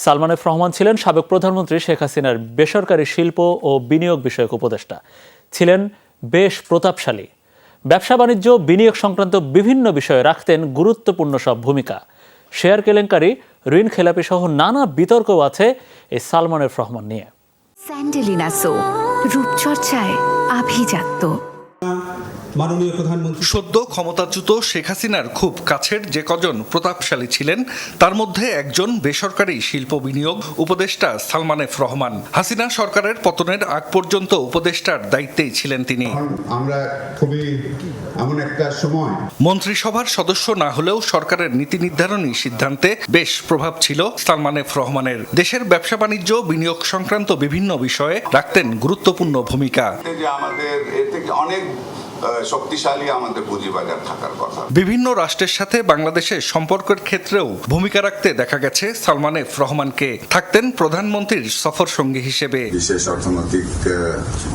Salman F Rahman ছিলেন সাবেক প্রধানমন্ত্রী শেখ হাসিনার বেসরকারি শিল্প ও বিনিয়োগ বিষয়ক উপদেষ্টা। ছিলেন বেশ প্রতাপশালী। ব্যবসা বাণিজ্য, বিনিয়োগ সংক্রান্ত বিভিন্ন বিষয়ে রাখতেন গুরুত্বপূর্ণ সব ভূমিকা। শেয়ার কেলেঙ্কারি, ঋণ খেলাপি সহ নানা বিতর্কও আছে এই সালমান এফ রহমান নিয়ে। স্যান্ডেলিনা সো, রূপচর্চায় আভিজাত্য। মাননীয় প্রধানমন্ত্রী সদ্য ক্ষমতাচ্যুত শেখ হাসিনার খুব কাছের যে কজন প্রতাপশালী ছিলেন তার মধ্যে একজন বেসরকারি শিল্প বিনিয়োগ উপদেষ্টা সালমান এফ রহমান। হাসিনা সরকারের পতনের আগ পর্যন্ত উপদেষ্টার দায়িত্বেই ছিলেন তিনি। আমরা খুবই এমন একটা সময় মন্ত্রিসভার সদস্য না হলেও সরকারের নীতি নির্ধারণী সিদ্ধান্তে বেশ প্রভাব ছিল সালমান এফ রহমানের। দেশের ব্যবসা বাণিজ্য, বিনিয়োগ সংক্রান্ত বিভিন্ন বিষয়ে রাখতেন গুরুত্বপূর্ণ ভূমিকা। আমাদের এর থেকে অনেক শক্তিশালী আমাদের পুঁজিবাজার থাকার কথা। বিভিন্ন রাষ্ট্রের সাথে বাংলাদেশের সম্পর্কের ক্ষেত্রেও ভূমিকা রাখতে দেখা গেছে সালমান এফ রহমানকে। থাকতেন প্রধানমন্ত্রীর সফর সঙ্গী হিসেবে। বিশেষ অর্থনৈতিক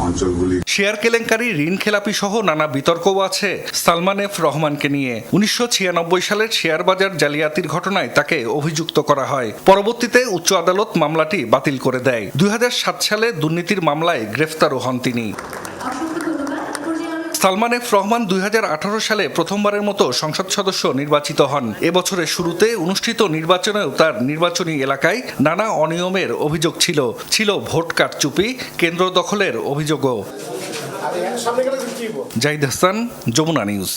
অঞ্চলগুলি শেয়ার কেলেঙ্কারি, ঋণ খেলাপি সহ নানা বিতর্কও আছে সালমান এফ রহমানকে নিয়ে। 1996 সালের শেয়ার বাজার জালিয়াতির ঘটনায় তাকে অভিযুক্ত করা হয়। পরবর্তীতে উচ্চ আদালত মামলাটি বাতিল করে দেয়। 2007 সালে দুর্নীতির মামলায় গ্রেফতারও হন তিনি। সালমান এফ রহমান 2018 সালে প্রথমবারের মতো সংসদ সদস্য নির্বাচিত হন। এবছরের শুরুতে অনুষ্ঠিত নির্বাচনেও তার নির্বাচনী এলাকায় নানা অনিয়মের অভিযোগ ছিল ভোট কারচুপি, কেন্দ্র দখলের অভিযোগও। জাহিদ হাসান, যমুনা নিউজ।